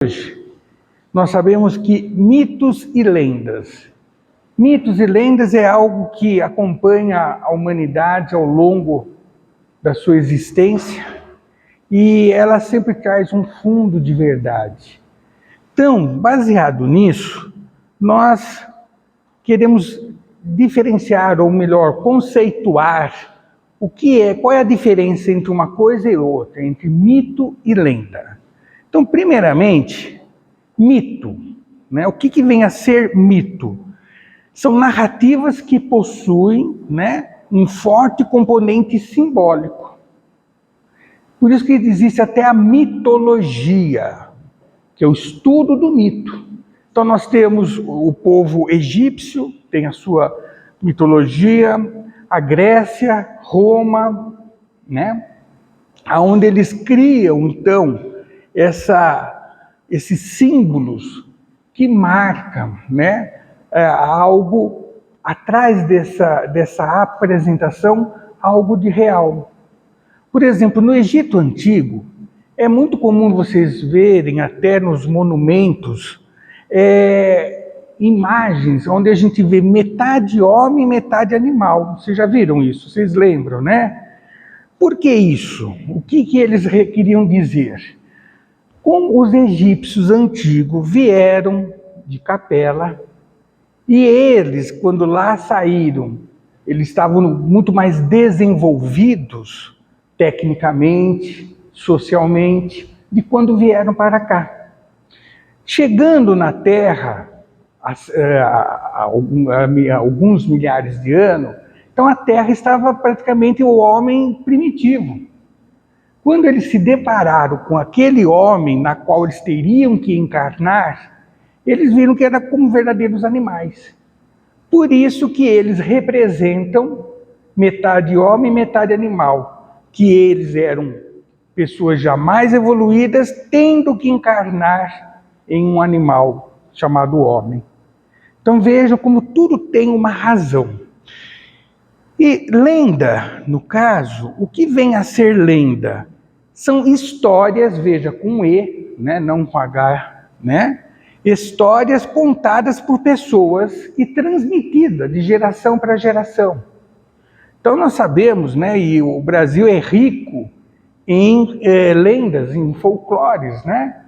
Hoje, nós sabemos que mitos e lendas. Mitos e lendas é algo que acompanha a humanidade ao longo da sua existência e ela sempre traz um fundo de verdade. Então, baseado nisso, nós queremos diferenciar, ou melhor, conceituar qual é a diferença entre uma coisa e outra, entre mito e lenda. Então, primeiramente, mito, né? O que vem a ser mito? São narrativas que possuem, né, um forte componente simbólico. Por isso que existe até a mitologia, que é o estudo do mito. Então nós temos o povo egípcio, tem a sua mitologia, a Grécia, Roma, né, onde eles criam, então, esses símbolos que marcam, né, algo atrás dessa apresentação, algo de real. Por exemplo, no Egito Antigo, é muito comum vocês verem até nos monumentos imagens onde a gente vê metade homem e metade animal. Vocês já viram isso? Vocês lembram, né? Por que isso? O que eles queriam dizer? Como os egípcios antigos vieram de Capela, e eles, quando lá saíram, eles estavam muito mais desenvolvidos tecnicamente, socialmente, de quando vieram para cá. Chegando na Terra, há alguns milhares de anos, então a Terra estava praticamente o homem primitivo. Quando eles se depararam com aquele homem na qual eles teriam que encarnar, eles viram que era como verdadeiros animais. Por isso que eles representam metade homem e metade animal, que eles eram pessoas já mais evoluídas, tendo que encarnar em um animal chamado homem. Então vejam como tudo tem uma razão. E lenda, no caso, o que vem a ser lenda? São histórias, veja, com E, né, não com H, né? Histórias contadas por pessoas e transmitidas de geração para geração. Então nós sabemos, né, e o Brasil é rico em lendas, em folclores, né?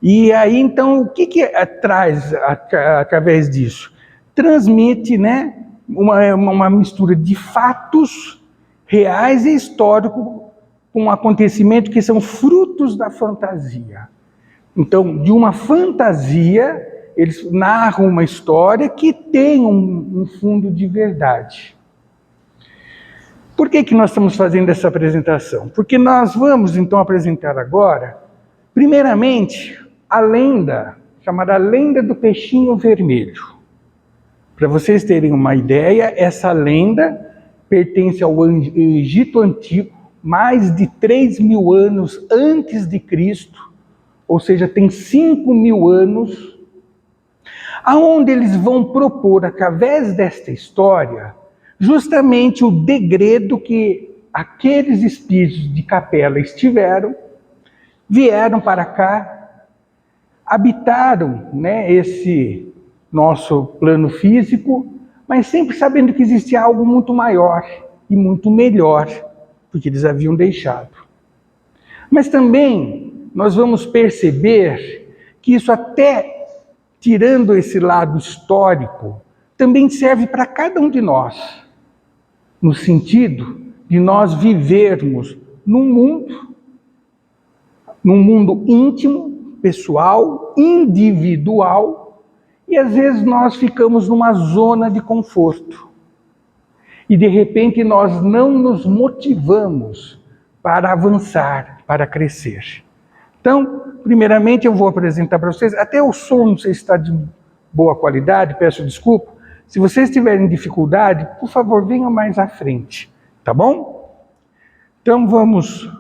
E aí então o que traz através disso? Transmite, né, uma mistura de fatos reais e históricos com acontecimentos que são frutos da fantasia. Então, de uma fantasia, eles narram uma história que tem um fundo de verdade. Por que nós estamos fazendo essa apresentação? Porque nós vamos, então, apresentar agora, primeiramente, a lenda, chamada Lenda do Peixinho Vermelho. Para vocês terem uma ideia, essa lenda pertence ao Egito Antigo, mais de 3.000 anos antes de Cristo, ou seja, tem 5.000 anos, aonde eles vão propor, através desta história, justamente o degredo que aqueles espíritos de Capela vieram para cá, habitaram, né, esse nosso plano físico, mas sempre sabendo que existia algo muito maior e muito melhor, porque eles haviam deixado. Mas também nós vamos perceber que isso, até tirando esse lado histórico, também serve para cada um de nós, no sentido de nós vivermos num mundo íntimo, pessoal, individual, e às vezes nós ficamos numa zona de conforto. E de repente nós não nos motivamos para avançar, para crescer. Então, primeiramente eu vou apresentar para vocês, até o som não sei se está de boa qualidade, peço desculpa. Se vocês tiverem dificuldade, por favor, venham mais à frente, tá bom? Então vamos.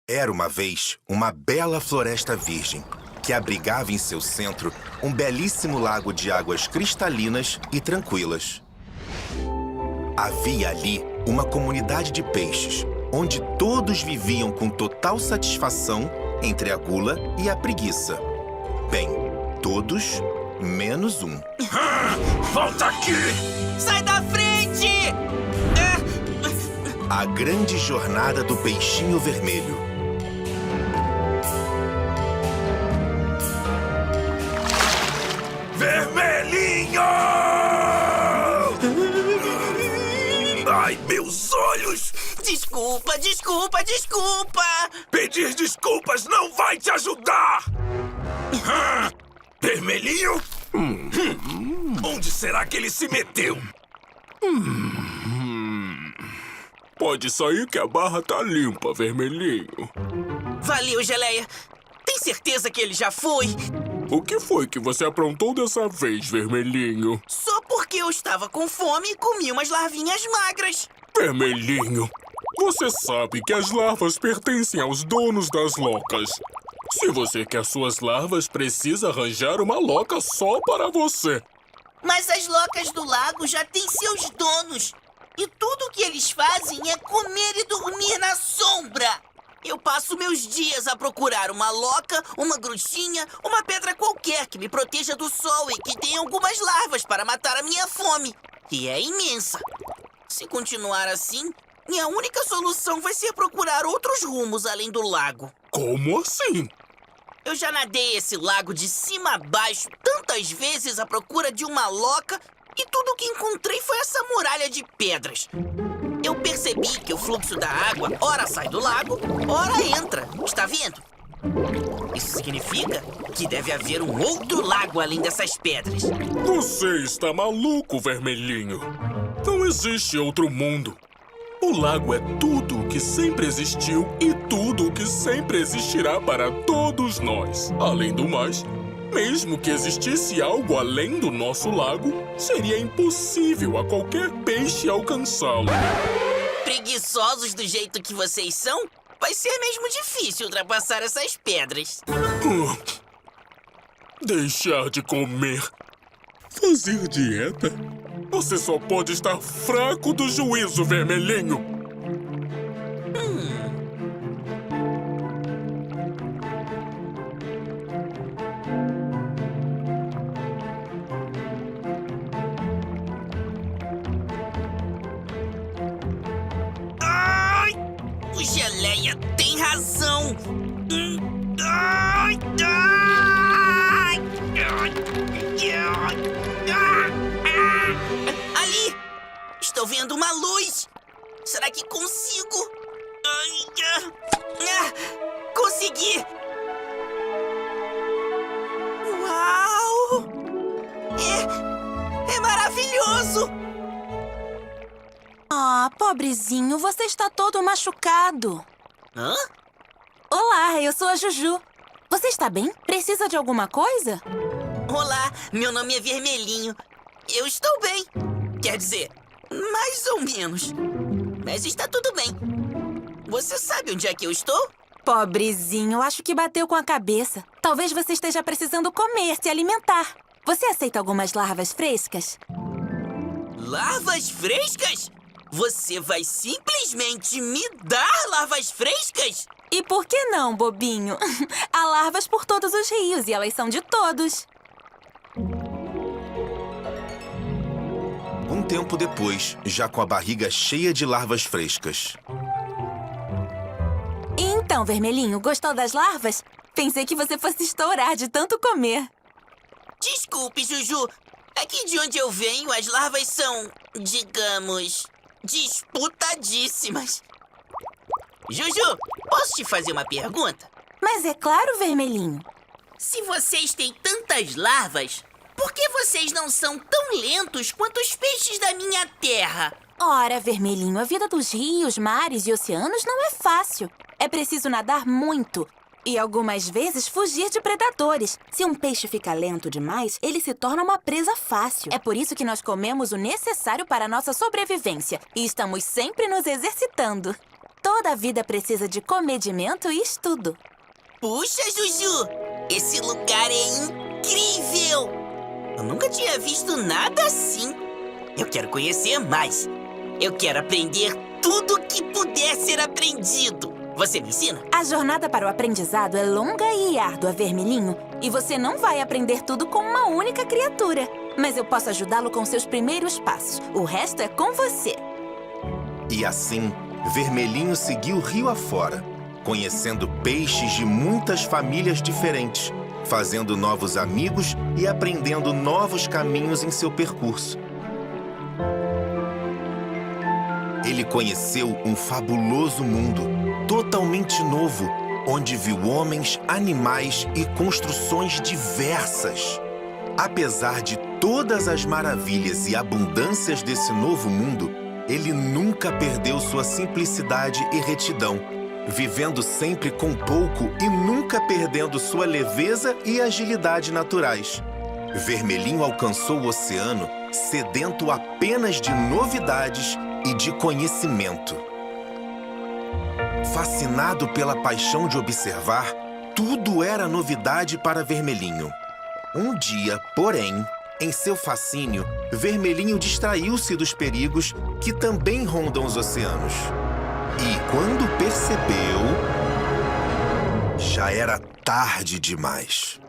Era uma vez uma bela floresta virgem, que abrigava em seu centro um belíssimo lago de águas cristalinas e tranquilas. Havia ali uma comunidade de peixes, onde todos viviam com total satisfação entre a gula e a preguiça. Bem, todos menos um. Volta aqui! Sai da frente! A grande jornada do peixinho vermelho. Vermelhinho! Ai, meus olhos! Desculpa, desculpa, desculpa! Pedir desculpas não vai te ajudar! Vermelhinho? Onde será que ele se meteu? Pode sair que a barra tá limpa, Vermelhinho. Valeu, Geleia. Tem certeza que ele já foi? O que foi que você aprontou dessa vez, Vermelhinho? Só porque eu estava com fome e comi umas larvinhas magras. Vermelhinho, você sabe que as larvas pertencem aos donos das locas. Se você quer suas larvas, precisa arranjar uma loca só para você. Mas as locas do lago já têm seus donos. E tudo o que eles fazem é comer e dormir na sombra. Eu passo meus dias a procurar uma loca, uma grutinha, uma pedra qualquer que me proteja do sol e que tenha algumas larvas para matar a minha fome, que é imensa. Se continuar assim, minha única solução vai ser procurar outros rumos além do lago. Como assim? Eu já nadei esse lago de cima a baixo tantas vezes à procura de uma loca e tudo o que encontrei foi essa muralha de pedras. Eu percebi que o fluxo da água ora sai do lago, ora entra. Está vendo? Isso significa que deve haver um outro lago além dessas pedras. Você está maluco, Vermelhinho. Não existe outro mundo. O lago é tudo o que sempre existiu e tudo o que sempre existirá para todos nós. Além do mais, mesmo que existisse algo além do nosso lago, seria impossível a qualquer peixe alcançá-lo. Preguiçosos do jeito que vocês são, vai ser mesmo difícil ultrapassar essas pedras. Deixar de comer. Fazer dieta? Você só pode estar fraco do juízo, Vermelhinho. Ai! O Geleia tem razão! Ai! Ai! Ali! Estou vendo uma luz! Será que consigo? Consegui! Uau! É maravilhoso! Ah, pobrezinho, você está todo machucado. Hã? Olá, eu sou a Juju. Você está bem? Precisa de alguma coisa? Olá, meu nome é Vermelhinho. Eu estou bem. Quer dizer, mais ou menos. Mas está tudo bem. Você sabe onde é que eu estou? Pobrezinho, acho que bateu com a cabeça. Talvez você esteja precisando comer, se alimentar. Você aceita algumas larvas frescas? Larvas frescas? Você vai simplesmente me dar larvas frescas? E por que não, bobinho? Há larvas por todos os rios e elas são de todos. Um tempo depois, já com a barriga cheia de larvas frescas. Então, Vermelhinho, gostou das larvas? Pensei que você fosse estourar de tanto comer. Desculpe, Juju. Aqui de onde eu venho, as larvas são, digamos, disputadíssimas. Juju, posso te fazer uma pergunta? Mas é claro, Vermelhinho. Se vocês têm tantas larvas, por que vocês não são tão lentos quanto os peixes da minha terra? Ora, Vermelhinho, a vida dos rios, mares e oceanos não é fácil. É preciso nadar muito e algumas vezes fugir de predadores. Se um peixe fica lento demais, ele se torna uma presa fácil. É por isso que nós comemos o necessário para a nossa sobrevivência e estamos sempre nos exercitando. Toda a vida precisa de comedimento e estudo. Puxa, Juju! Esse lugar é incrível! Eu nunca tinha visto nada assim. Eu quero conhecer mais. Eu quero aprender tudo o que puder ser aprendido. Você me ensina? A jornada para o aprendizado é longa e árdua, Vermelhinho. E você não vai aprender tudo com uma única criatura. Mas eu posso ajudá-lo com seus primeiros passos. O resto é com você. E assim, Vermelhinho seguiu rio afora, conhecendo peixes de muitas famílias diferentes, fazendo novos amigos e aprendendo novos caminhos em seu percurso. Ele conheceu um fabuloso mundo, totalmente novo, onde viu homens, animais e construções diversas. Apesar de todas as maravilhas e abundâncias desse novo mundo, ele nunca perdeu sua simplicidade e retidão, vivendo sempre com pouco e nunca perdendo sua leveza e agilidade naturais. Vermelhinho alcançou o oceano sedento apenas de novidades e de conhecimento. Fascinado pela paixão de observar, tudo era novidade para Vermelhinho. Um dia, porém, em seu fascínio, Vermelhinho distraiu-se dos perigos que também rondam os oceanos. E quando percebeu, já era tarde demais.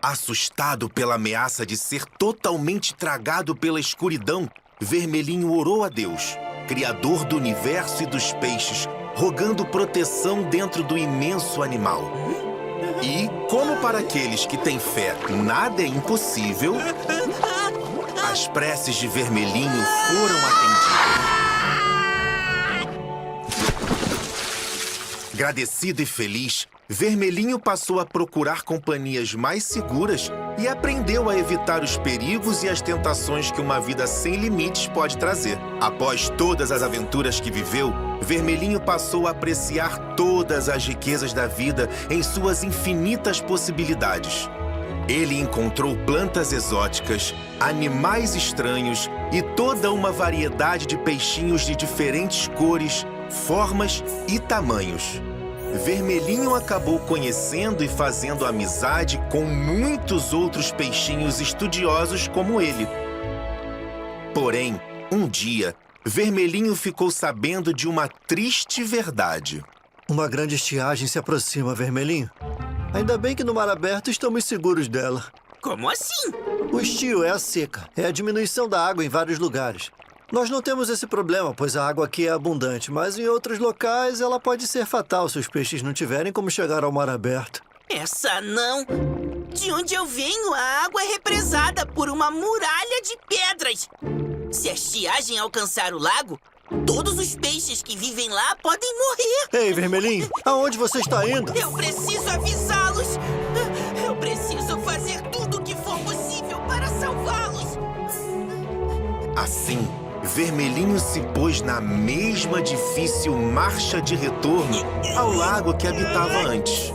Assustado pela ameaça de ser totalmente tragado pela escuridão, Vermelhinho orou a Deus, Criador do universo e dos peixes, rogando proteção dentro do imenso animal. E, como para aqueles que têm fé nada é impossível, as preces de Vermelhinho foram atendidas. Agradecido e feliz, Vermelhinho passou a procurar companhias mais seguras e aprendeu a evitar os perigos e as tentações que uma vida sem limites pode trazer. Após todas as aventuras que viveu, Vermelhinho passou a apreciar todas as riquezas da vida em suas infinitas possibilidades. Ele encontrou plantas exóticas, animais estranhos e toda uma variedade de peixinhos de diferentes cores, formas e tamanhos. Vermelhinho acabou conhecendo e fazendo amizade com muitos outros peixinhos estudiosos como ele. Porém, um dia, Vermelhinho ficou sabendo de uma triste verdade. Uma grande estiagem se aproxima, Vermelhinho. Ainda bem que no mar aberto estamos seguros dela. Como assim? O estio é a seca, é a diminuição da água em vários lugares. Nós não temos esse problema, pois a água aqui é abundante, mas em outros locais ela pode ser fatal se os peixes não tiverem como chegar ao mar aberto. Essa não! De onde eu venho, a água é represada por uma muralha de pedras. Se a estiagem alcançar o lago, todos os peixes que vivem lá podem morrer. Ei, Vermelhinho, aonde você está indo? Eu preciso avisá-los! Eu preciso fazer tudo o que for possível para salvá-los! Assim, Vermelhinho se pôs na mesma difícil marcha de retorno ao lago que habitava antes.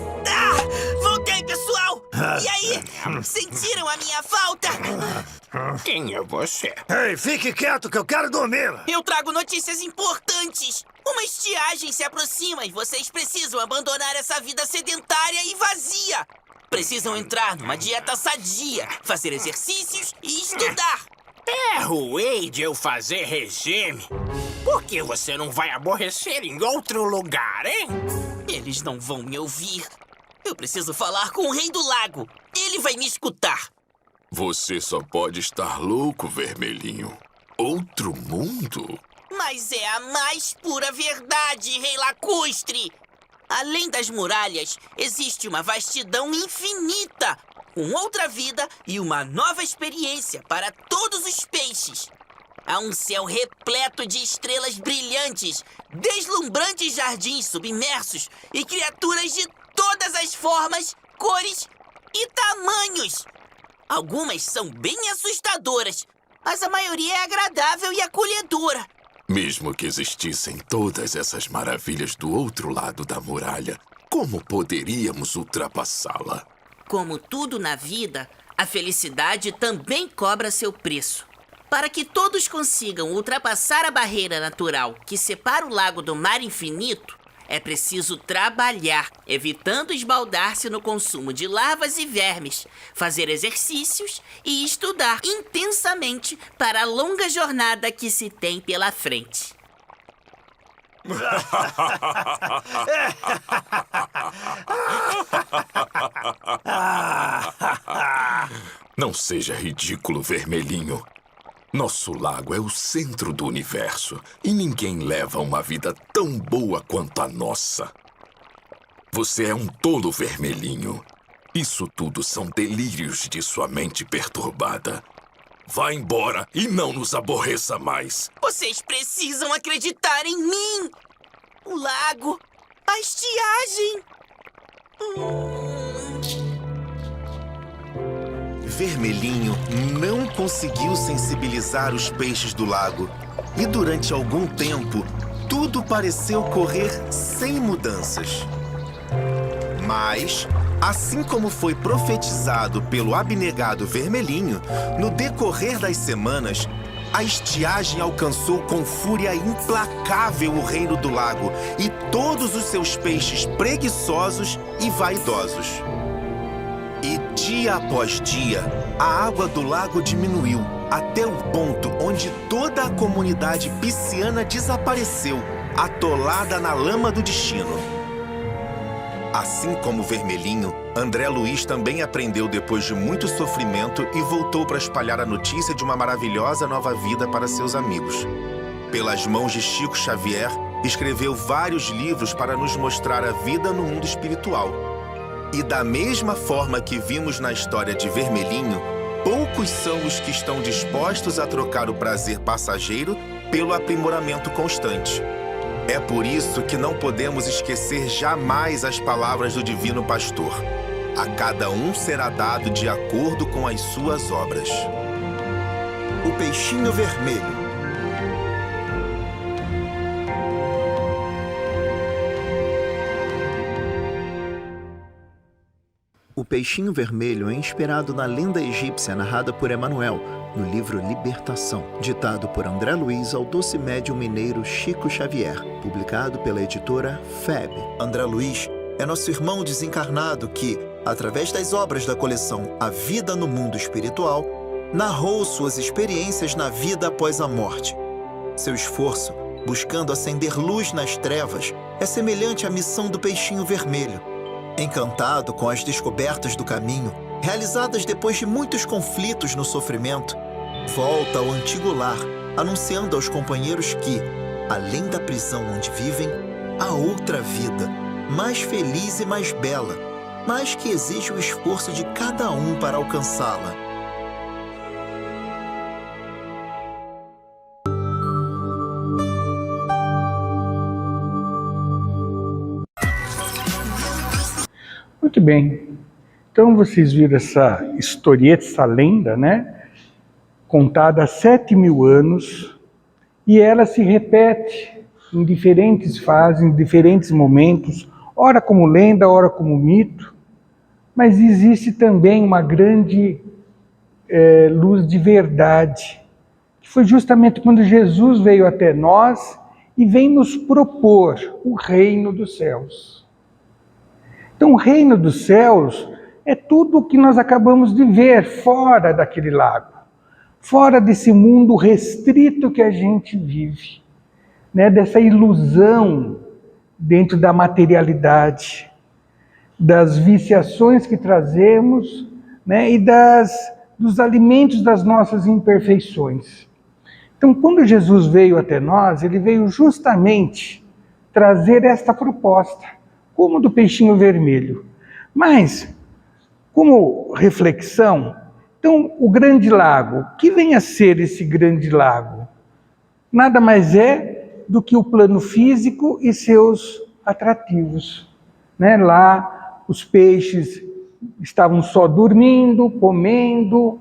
Voltei, pessoal! E aí? Sentiram a minha falta? Quem é você? Ei, fique quieto que eu quero dormir! Eu trago notícias importantes! Uma estiagem se aproxima e vocês precisam abandonar essa vida sedentária e vazia! Precisam entrar numa dieta sadia, fazer exercícios e estudar! É ruim de eu fazer regime. Por que você não vai aborrecer em outro lugar, hein? Eles não vão me ouvir. Eu preciso falar com o Rei do Lago. Ele vai me escutar. Você só pode estar louco, Vermelhinho. Outro mundo? Mas é a mais pura verdade, Rei Lacustre. Além das muralhas, existe uma vastidão infinita, com outra vida e uma nova experiência para todos os peixes. Há um céu repleto de estrelas brilhantes, deslumbrantes jardins submersos e criaturas de todas as formas, cores e tamanhos. Algumas são bem assustadoras, mas a maioria é agradável e acolhedora. Mesmo que existissem todas essas maravilhas do outro lado da muralha, como poderíamos ultrapassá-la? Como tudo na vida, a felicidade também cobra seu preço. Para que todos consigam ultrapassar a barreira natural que separa o lago do mar infinito, É preciso trabalhar, evitando esbaldar-se no consumo de larvas e vermes, fazer exercícios e estudar intensamente para a longa jornada que se tem pela frente. Não seja ridículo, Vermelhinho. Nosso lago é o centro do universo e ninguém leva uma vida tão boa quanto a nossa. Você é um tolo, Vermelhinho. Isso tudo são delírios de sua mente perturbada. Vá embora e não nos aborreça mais. Vocês precisam acreditar em mim! O lago, a estiagem... Vermelhinho não conseguiu sensibilizar os peixes do lago. E durante algum tempo, tudo pareceu correr sem mudanças. Mas, assim como foi profetizado pelo abnegado Vermelhinho, no decorrer das semanas, a estiagem alcançou com fúria implacável o reino do lago e todos os seus peixes preguiçosos e vaidosos. E dia após dia, a água do lago diminuiu até o ponto onde toda a comunidade pisciana desapareceu, atolada na lama do destino. Assim como Vermelhinho, André Luiz também aprendeu depois de muito sofrimento e voltou para espalhar a notícia de uma maravilhosa nova vida para seus amigos. Pelas mãos de Chico Xavier, escreveu vários livros para nos mostrar a vida no mundo espiritual. E da mesma forma que vimos na história de Vermelhinho, poucos são os que estão dispostos a trocar o prazer passageiro pelo aprimoramento constante. É por isso que não podemos esquecer jamais as palavras do Divino Pastor. A cada um será dado de acordo com as suas obras. O peixinho vermelho. O peixinho vermelho é inspirado na lenda egípcia narrada por Emanuel, no livro Libertação, ditado por André Luiz ao doce médium mineiro Chico Xavier, publicado pela editora FEB. André Luiz é nosso irmão desencarnado que, através das obras da coleção A Vida no Mundo Espiritual, narrou suas experiências na vida após a morte. Seu esforço, buscando acender luz nas trevas, é semelhante à missão do peixinho vermelho. Encantado com as descobertas do caminho, realizadas depois de muitos conflitos no sofrimento, volta ao antigo lar, anunciando aos companheiros que, além da prisão onde vivem, há outra vida, mais feliz e mais bela, mas que exige o esforço de cada um para alcançá-la. Muito bem. Então vocês viram essa historieta, essa lenda, né? Contada há 7.000 anos, e ela se repete em diferentes fases, em diferentes momentos, ora como lenda, ora como mito, mas existe também uma grande luz de verdade, que foi justamente quando Jesus veio até nós e vem nos propor o reino dos céus. Então, o reino dos céus é tudo o que nós acabamos de ver fora daquele lago, fora desse mundo restrito que a gente vive, né? Dessa ilusão dentro da materialidade, das viciações que trazemos, né? E dos alimentos das nossas imperfeições. Então, quando Jesus veio até nós, ele veio justamente trazer esta proposta, como do peixinho vermelho. Mas, como reflexão, então o grande lago, o que vem a ser esse grande lago? Nada mais é do que o plano físico e seus atrativos, né? Lá os peixes estavam só dormindo, comendo,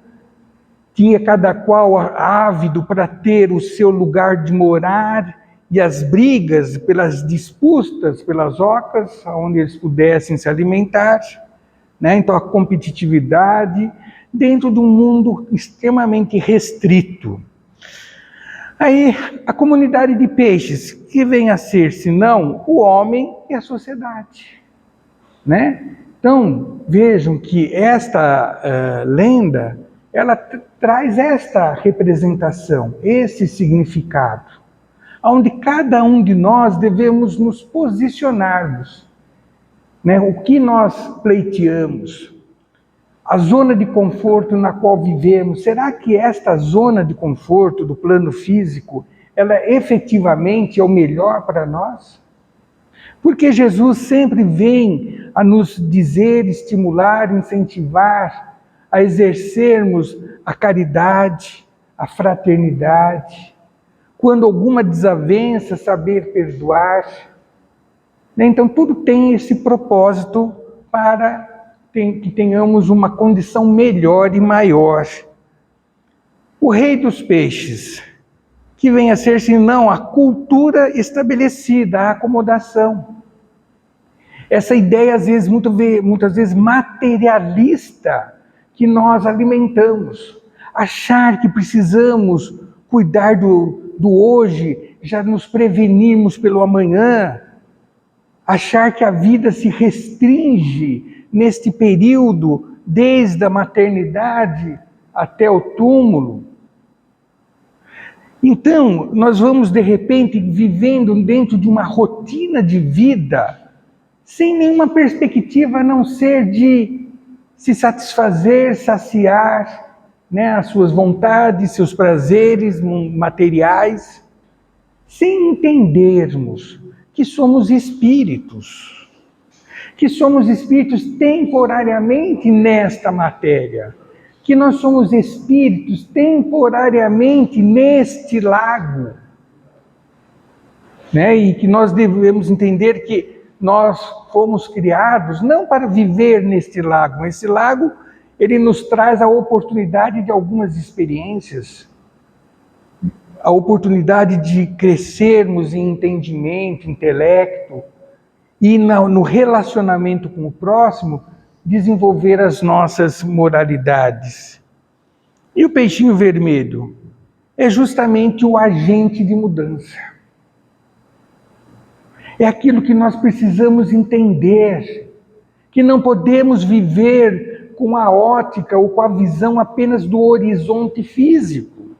tinha cada qual ávido para ter o seu lugar de morar, e as brigas pelas disputas, pelas ocas, onde eles pudessem se alimentar, né? Então a competitividade dentro de um mundo extremamente restrito. Aí, a comunidade de peixes, que vem a ser, senão, o homem e a sociedade, né? Então, vejam que esta lenda, ela traz esta representação, esse significado, onde cada um de nós devemos nos posicionarmos, né? O que nós pleiteamos, a zona de conforto na qual vivemos, será que esta zona de conforto do plano físico, ela efetivamente é o melhor para nós? Porque Jesus sempre vem a nos dizer, estimular, incentivar a exercermos a caridade, a fraternidade, quando alguma desavença, saber perdoar. Então tudo tem esse propósito para que tenhamos uma condição melhor e maior. O rei dos peixes, que vem a ser, senão, a cultura estabelecida, a acomodação. Essa ideia, às vezes, muitas vezes materialista, que nós alimentamos. Achar que precisamos cuidar do hoje, já nos prevenirmos pelo amanhã. Achar que a vida se restringe neste período, desde a maternidade até o túmulo. Então, nós vamos, de repente, vivendo dentro de uma rotina de vida, sem nenhuma perspectiva a não ser de se satisfazer, saciar, né, as suas vontades, seus prazeres materiais, sem entendermos que somos espíritos. Que somos espíritos temporariamente nesta matéria, que nós somos espíritos temporariamente neste lago, né? E que nós devemos entender que nós fomos criados não para viver neste lago, mas esse lago, ele nos traz a oportunidade de algumas experiências, a oportunidade de crescermos em entendimento, intelecto, e no relacionamento com o próximo, desenvolver as nossas moralidades. E o peixinho vermelho é justamente o agente de mudança. É aquilo que nós precisamos entender, que não podemos viver com a ótica ou com a visão apenas do horizonte físico.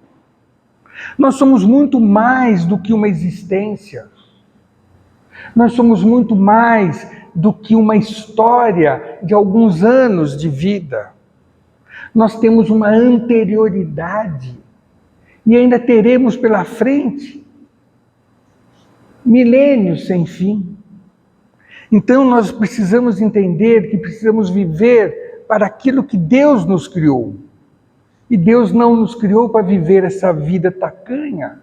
Nós somos muito mais do que uma existência. Nós somos muito mais do que uma história de alguns anos de vida. Nós temos uma anterioridade e ainda teremos pela frente milênios sem fim. Então nós precisamos entender que precisamos viver para aquilo que Deus nos criou. E Deus não nos criou para viver essa vida tacanha,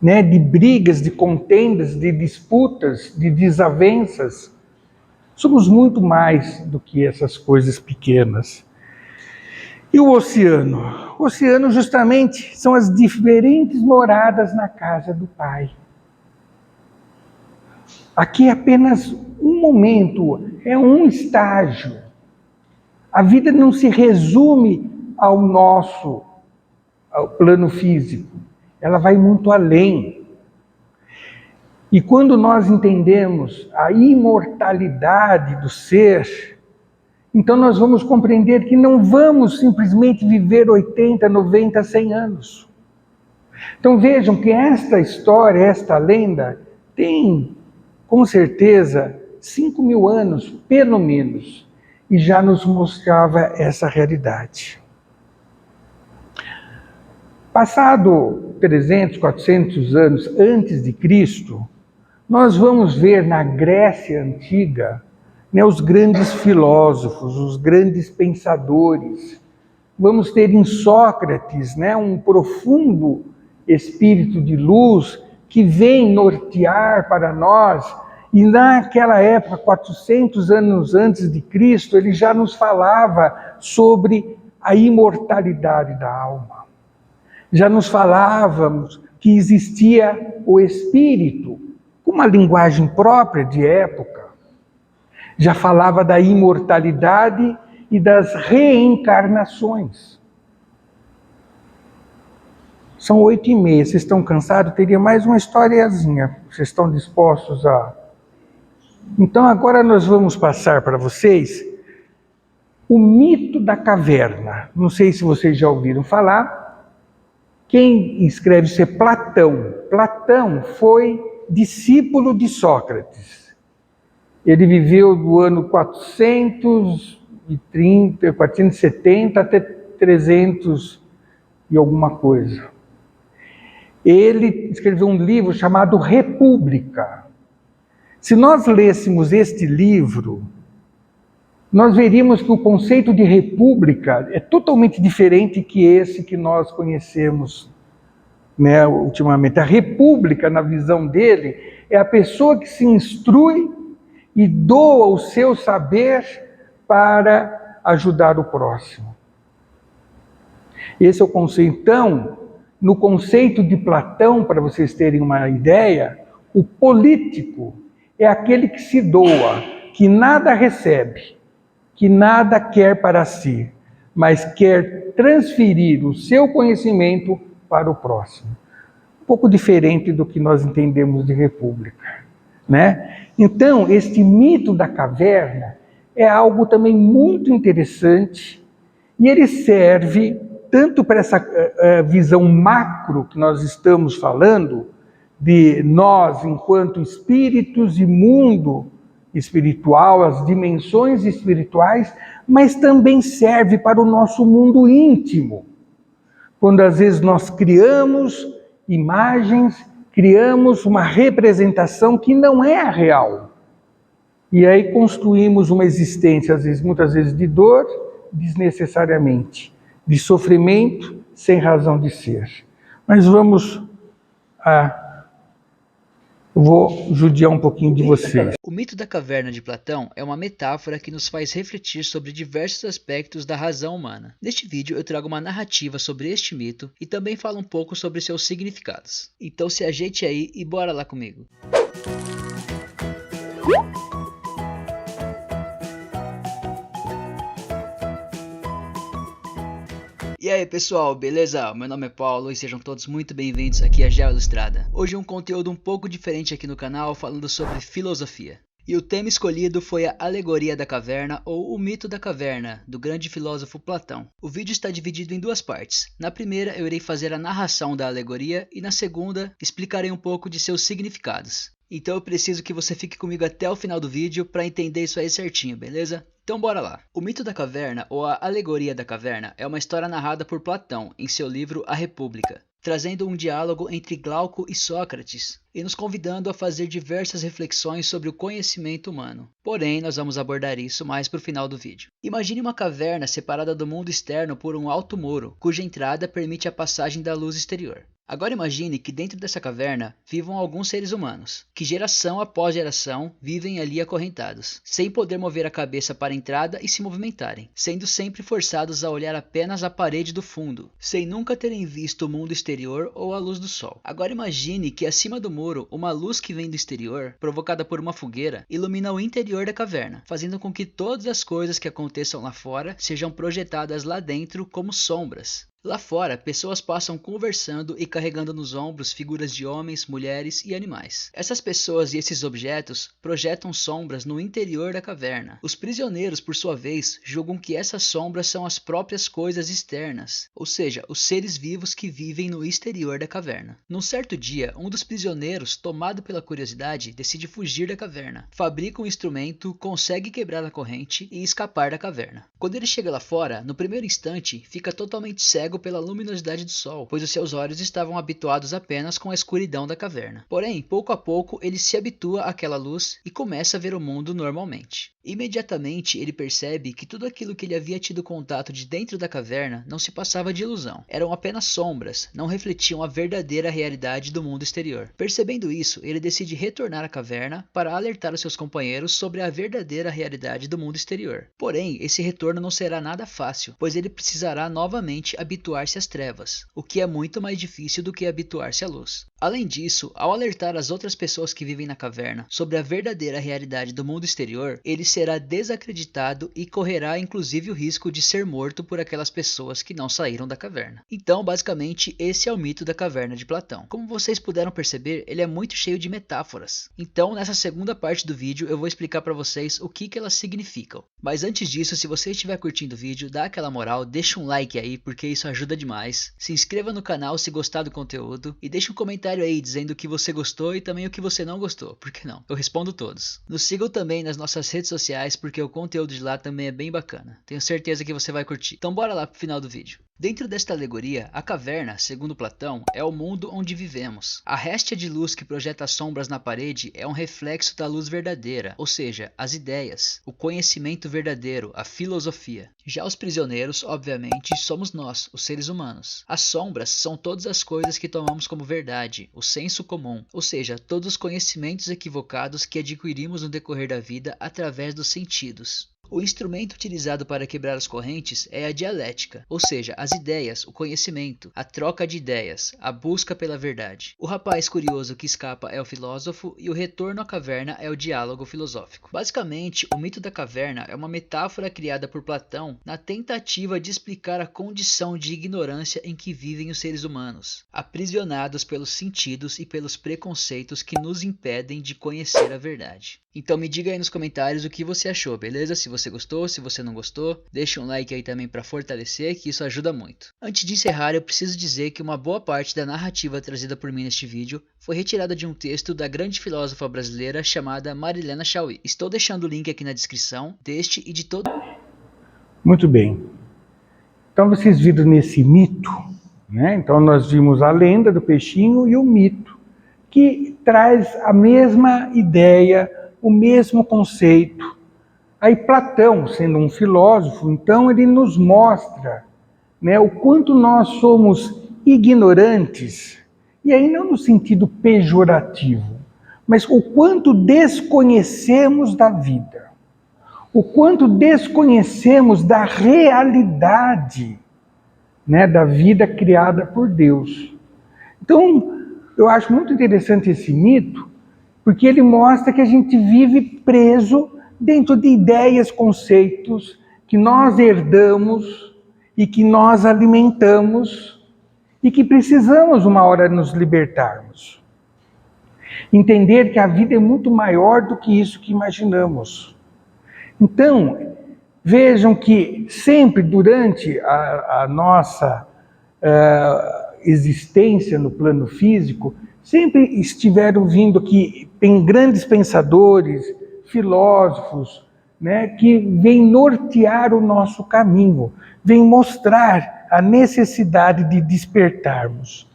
né, de brigas, de contendas, de disputas, de desavenças. Somos muito mais do que essas coisas pequenas. E o oceano? O oceano justamente são as diferentes moradas na casa do Pai. Aqui é apenas um momento, é um estágio. A vida não se resume ao plano físico. Ela vai muito além. E quando nós entendemos a imortalidade do ser, então nós vamos compreender que não vamos simplesmente viver 80, 90, 100 anos. Então vejam que esta história, esta lenda, tem, com certeza, 5.000 anos, pelo menos, e já nos mostrava essa realidade. Passado 300, 400 anos antes de Cristo, nós vamos ver na Grécia Antiga, né, os grandes filósofos, os grandes pensadores. Vamos ter em Sócrates, né, um profundo espírito de luz que vem nortear para nós. E naquela época, 400 anos antes de Cristo, ele já nos falava sobre a imortalidade da alma. Já nos falávamos que existia o espírito, com uma linguagem própria de época. Já falava da imortalidade e das reencarnações. São 8h30. Vocês estão cansados? Teria mais uma historiazinha. Vocês estão dispostos a... Então agora nós vamos passar para vocês o mito da caverna. Não sei se vocês já ouviram falar. Quem escreve isso é Platão. Platão foi discípulo de Sócrates. Ele viveu do ano 470 até 300 e alguma coisa. Ele escreveu um livro chamado República. Se nós lêssemos este livro, nós veríamos que o conceito de república é totalmente diferente que esse que nós conhecemos, né, ultimamente. A república, na visão dele, é a pessoa que se instrui e doa o seu saber para ajudar o próximo. Esse é o conceito. Então, no conceito de Platão, para vocês terem uma ideia, o político é aquele que se doa, que nada recebe, que nada quer para si, mas quer transferir o seu conhecimento para o próximo. Um pouco diferente do que nós entendemos de república, né? Então, este mito da caverna é algo também muito interessante e ele serve tanto para essa visão macro que nós estamos falando, de nós enquanto espíritos e mundo espiritual, as dimensões espirituais, mas também serve para o nosso mundo íntimo. Quando às vezes nós criamos imagens, criamos uma representação que não é a real. E aí construímos uma existência, às vezes, muitas vezes de dor, desnecessariamente, de sofrimento sem razão de ser. Mas vamos eu vou judiar um pouquinho de vocês. O mito da caverna de Platão é uma metáfora que nos faz refletir sobre diversos aspectos da razão humana. Neste vídeo eu trago uma narrativa sobre este mito e também falo um pouco sobre seus significados. Então se ajeite aí e bora lá comigo. E aí pessoal, beleza? Meu nome é Paulo e sejam todos muito bem-vindos aqui a Geo Ilustrada. Hoje um conteúdo um pouco diferente aqui no canal, falando sobre filosofia. E o tema escolhido foi a Alegoria da Caverna ou o Mito da Caverna, do grande filósofo Platão. O vídeo está dividido em duas partes. Na primeira eu irei fazer a narração da alegoria e na segunda explicarei um pouco de seus significados. Então eu preciso que você fique comigo até o final do vídeo para entender isso aí certinho, beleza? Então bora lá. O Mito da Caverna, ou a Alegoria da Caverna, é uma história narrada por Platão em seu livro A República, trazendo um diálogo entre Glauco e Sócrates, e nos convidando a fazer diversas reflexões sobre o conhecimento humano. Porém, nós vamos abordar isso mais para o final do vídeo. Imagine uma caverna separada do mundo externo por um alto muro, cuja entrada permite a passagem da luz exterior. Agora imagine que dentro dessa caverna vivam alguns seres humanos, que geração após geração vivem ali acorrentados, sem poder mover a cabeça para a entrada e se movimentarem, sendo sempre forçados a olhar apenas a parede do fundo, sem nunca terem visto o mundo exterior ou a luz do sol. Agora imagine que acima do muro, uma luz que vem do exterior, provocada por uma fogueira, ilumina o interior da caverna, fazendo com que todas as coisas que aconteçam lá fora sejam projetadas lá dentro como sombras. Lá fora, pessoas passam conversando e carregando nos ombros figuras de homens, mulheres e animais. Essas pessoas e esses objetos projetam sombras no interior da caverna. Os prisioneiros, por sua vez, julgam que essas sombras são as próprias coisas externas, ou seja, os seres vivos que vivem no exterior da caverna. Num certo dia, um dos prisioneiros, tomado pela curiosidade, decide fugir da caverna. Fabrica um instrumento, consegue quebrar a corrente e escapar da caverna. Quando ele chega lá fora, no primeiro instante, fica totalmente cego pela luminosidade do sol, pois os seus olhos estavam habituados apenas com a escuridão da caverna. Porém, pouco a pouco, ele se habitua àquela luz e começa a ver o mundo normalmente. Imediatamente, ele percebe que tudo aquilo que ele havia tido contato de dentro da caverna não se passava de ilusão. Eram apenas sombras, não refletiam a verdadeira realidade do mundo exterior. Percebendo isso, ele decide retornar à caverna para alertar os seus companheiros sobre a verdadeira realidade do mundo exterior. Porém, esse retorno não será nada fácil, pois ele precisará novamente habituar-se às trevas, o que é muito mais difícil do que habituar-se à luz. Além disso, ao alertar as outras pessoas que vivem na caverna sobre a verdadeira realidade do mundo exterior, ele será desacreditado e correrá inclusive o risco de ser morto por aquelas pessoas que não saíram da caverna. Então, basicamente, esse é o mito da caverna de Platão. Como vocês puderam perceber, ele é muito cheio de metáforas. Então, nessa segunda parte do vídeo, eu vou explicar para vocês o que elas significam. Mas antes disso, se você estiver curtindo o vídeo, dá aquela moral, deixa um like aí, porque isso ajuda demais. Se inscreva no canal se gostar do conteúdo e deixa um comentário aí dizendo o que você gostou e também o que você não gostou, por que não? Eu respondo todos. Nos sigam também nas nossas redes sociais, porque o conteúdo de lá também é bem bacana. Tenho certeza que você vai curtir. Então bora lá pro final do vídeo. Dentro desta alegoria, a caverna, segundo Platão, é o mundo onde vivemos. A réstia de luz que projeta sombras na parede é um reflexo da luz verdadeira, ou seja, as ideias, o conhecimento verdadeiro, a filosofia. Já os prisioneiros, obviamente, somos nós, os seres humanos. As sombras são todas as coisas que tomamos como verdade, o senso comum, ou seja, todos os conhecimentos equivocados que adquirimos no decorrer da vida através dos sentidos. O instrumento utilizado para quebrar as correntes é a dialética, ou seja, as ideias, o conhecimento, a troca de ideias, a busca pela verdade. O rapaz curioso que escapa é o filósofo e o retorno à caverna é o diálogo filosófico. Basicamente, o mito da caverna é uma metáfora criada por Platão na tentativa de explicar a condição de ignorância em que vivem os seres humanos, aprisionados pelos sentidos e pelos preconceitos que nos impedem de conhecer a verdade. Então me diga aí nos comentários o que você achou, beleza? Se você gostou, se você não gostou, deixa um like aí também para fortalecer, que isso ajuda muito. Antes de encerrar, eu preciso dizer que uma boa parte da narrativa trazida por mim neste vídeo foi retirada de um texto da grande filósofa brasileira chamada Marilena Chauí. Estou deixando o link aqui na descrição deste e de todo... Muito bem. Então vocês viram nesse mito, né? Então nós vimos a lenda do peixinho e o mito, que traz a mesma ideia, o mesmo conceito. Aí Platão, sendo um filósofo, então ele nos mostra, né, o quanto nós somos ignorantes, e aí não no sentido pejorativo, mas o quanto desconhecemos da vida, o quanto desconhecemos da realidade, né, da vida criada por Deus. Então, eu acho muito interessante esse mito, porque ele mostra que a gente vive preso dentro de ideias, conceitos que nós herdamos e que nós alimentamos e que precisamos uma hora nos libertarmos. Entender que a vida é muito maior do que isso que imaginamos. Então, vejam que sempre durante a nossa existência no plano físico, sempre estiveram vindo aqui, tem grandes pensadores, filósofos, né, que vêm nortear o nosso caminho, vêm mostrar a necessidade de despertarmos.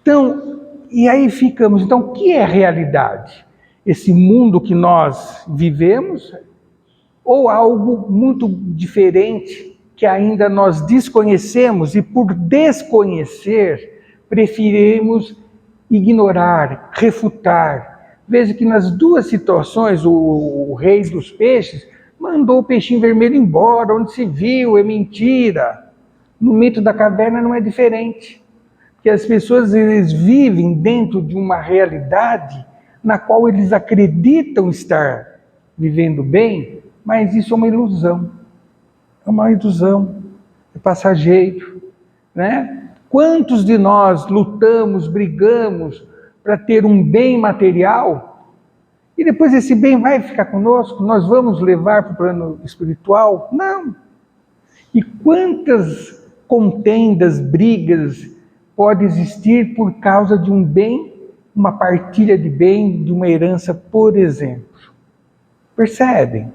Então, e aí ficamos, então o que é realidade? Esse mundo que nós vivemos ou algo muito diferente que ainda nós desconhecemos e por desconhecer preferimos ignorar, refutar. Veja que nas duas situações o rei dos peixes mandou o peixinho vermelho embora, onde se viu, é mentira. No mito da caverna não é diferente, porque as pessoas eles vivem dentro de uma realidade na qual eles acreditam estar vivendo bem, mas isso é uma ilusão. É uma ilusão, é passageiro, né? Quantos de nós lutamos, brigamos para ter um bem material e depois esse bem vai ficar conosco? Nós vamos levar para o plano espiritual? Não. E quantas contendas, brigas pode existir por causa de um bem, uma partilha de bem, de uma herança, por exemplo? Percebem?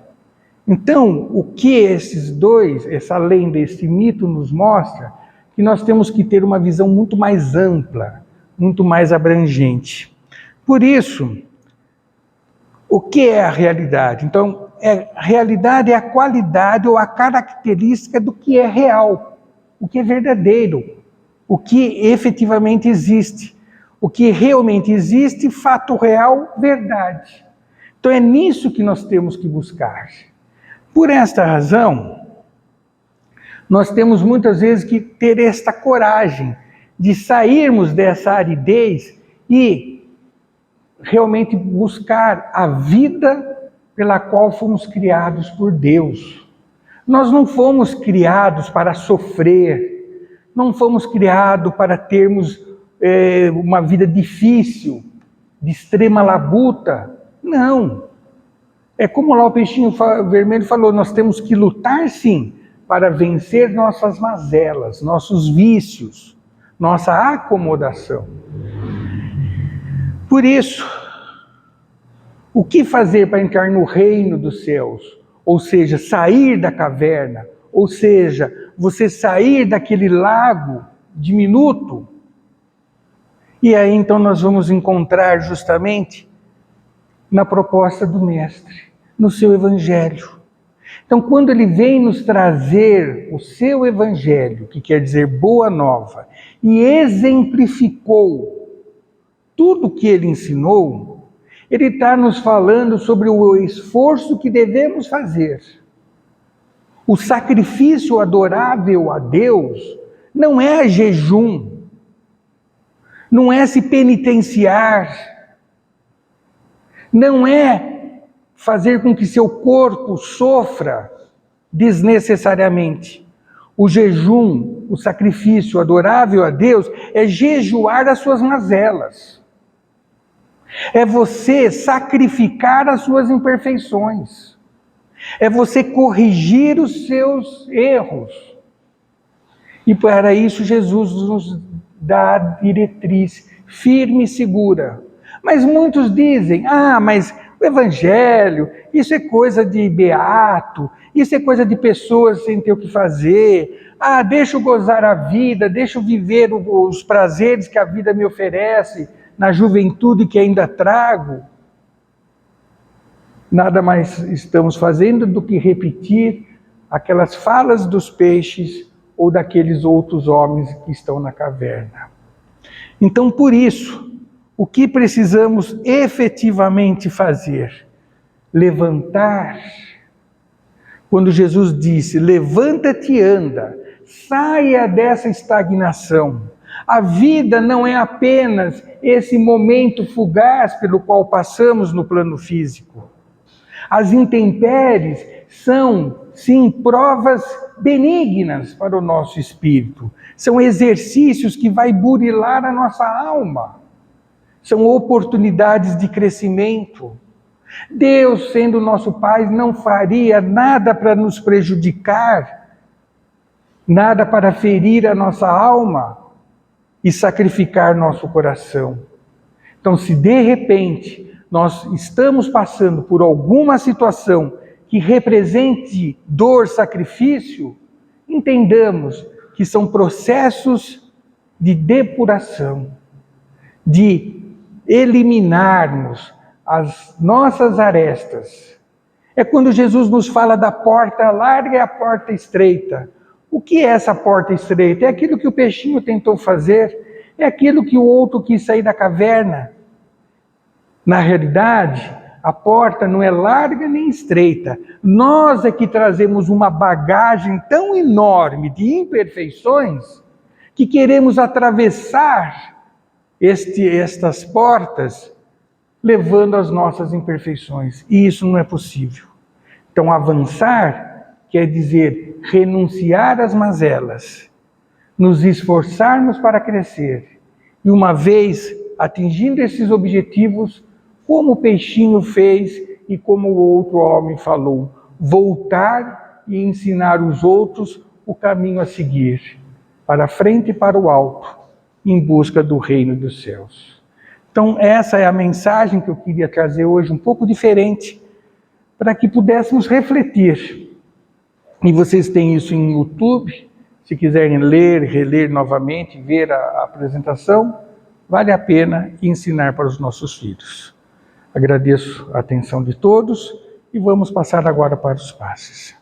Então, o que esses dois, essa lenda, esse mito nos mostra? Que nós temos que ter uma visão muito mais ampla, muito mais abrangente. Por isso, o que é a realidade? Então, a realidade é a qualidade ou a característica do que é real, o que é verdadeiro, o que efetivamente existe. O que realmente existe, fato real, verdade. Então é nisso que nós temos que buscar. Por esta razão, nós temos muitas vezes que ter esta coragem de sairmos dessa aridez e realmente buscar a vida pela qual fomos criados por Deus. Nós não fomos criados para sofrer, não fomos criados para termos uma vida difícil, de extrema labuta. Não. É como lá o peixinho vermelho falou, nós temos que lutar sim, para vencer nossas mazelas, nossos vícios, nossa acomodação. Por isso, o que fazer para entrar no reino dos céus? Ou seja, sair da caverna, ou seja, você sair daquele lago diminuto. E aí então nós vamos encontrar justamente na proposta do Mestre, no seu Evangelho. Então, quando ele vem nos trazer o seu Evangelho, que quer dizer boa nova, e exemplificou tudo o que ele ensinou, ele está nos falando sobre o esforço que devemos fazer. O sacrifício adorável a Deus não é jejum, não é se penitenciar, não é fazer com que seu corpo sofra desnecessariamente. O jejum, o sacrifício adorável a Deus, é jejuar as suas mazelas. É você sacrificar as suas imperfeições. É você corrigir os seus erros. E para isso Jesus nos dá a diretriz firme e segura. Mas muitos dizem, mas o Evangelho, isso é coisa de beato, isso é coisa de pessoas sem ter o que fazer. Deixa eu gozar a vida, deixa eu viver os prazeres que a vida me oferece na juventude que ainda trago. Nada mais estamos fazendo do que repetir aquelas falas dos peixes ou daqueles outros homens que estão na caverna. Então, por isso, o que precisamos efetivamente fazer? Levantar. Quando Jesus disse, levanta-te e anda, saia dessa estagnação. A vida não é apenas esse momento fugaz pelo qual passamos no plano físico. As intempéries são, sim, provas benignas para o nosso espírito. São exercícios que vai burilar a nossa alma. São oportunidades de crescimento. Deus, sendo nosso Pai, não faria nada para nos prejudicar, nada para ferir a nossa alma e sacrificar nosso coração. Então, se de repente nós estamos passando por alguma situação que represente dor, sacrifício, entendamos que são processos de depuração, de eliminarmos as nossas arestas. É quando Jesus nos fala da porta larga e a porta estreita. O que é essa porta estreita? É aquilo que o peixinho tentou fazer, é aquilo que o outro quis sair da caverna. Na realidade, a porta não é larga nem estreita. Nós é que trazemos uma bagagem tão enorme de imperfeições que queremos atravessar estas portas levando as nossas imperfeições. E isso não é possível. Então, avançar quer dizer renunciar às mazelas, nos esforçarmos para crescer. E uma vez atingindo esses objetivos, como o peixinho fez e como o outro homem falou, voltar e ensinar os outros o caminho a seguir, para frente e para o alto, em busca do reino dos céus. Então, essa é a mensagem que eu queria trazer hoje, um pouco diferente, para que pudéssemos refletir. E vocês têm isso em YouTube, se quiserem ler, reler novamente, ver a apresentação, vale a pena ensinar para os nossos filhos. Agradeço a atenção de todos e vamos passar agora para os passes.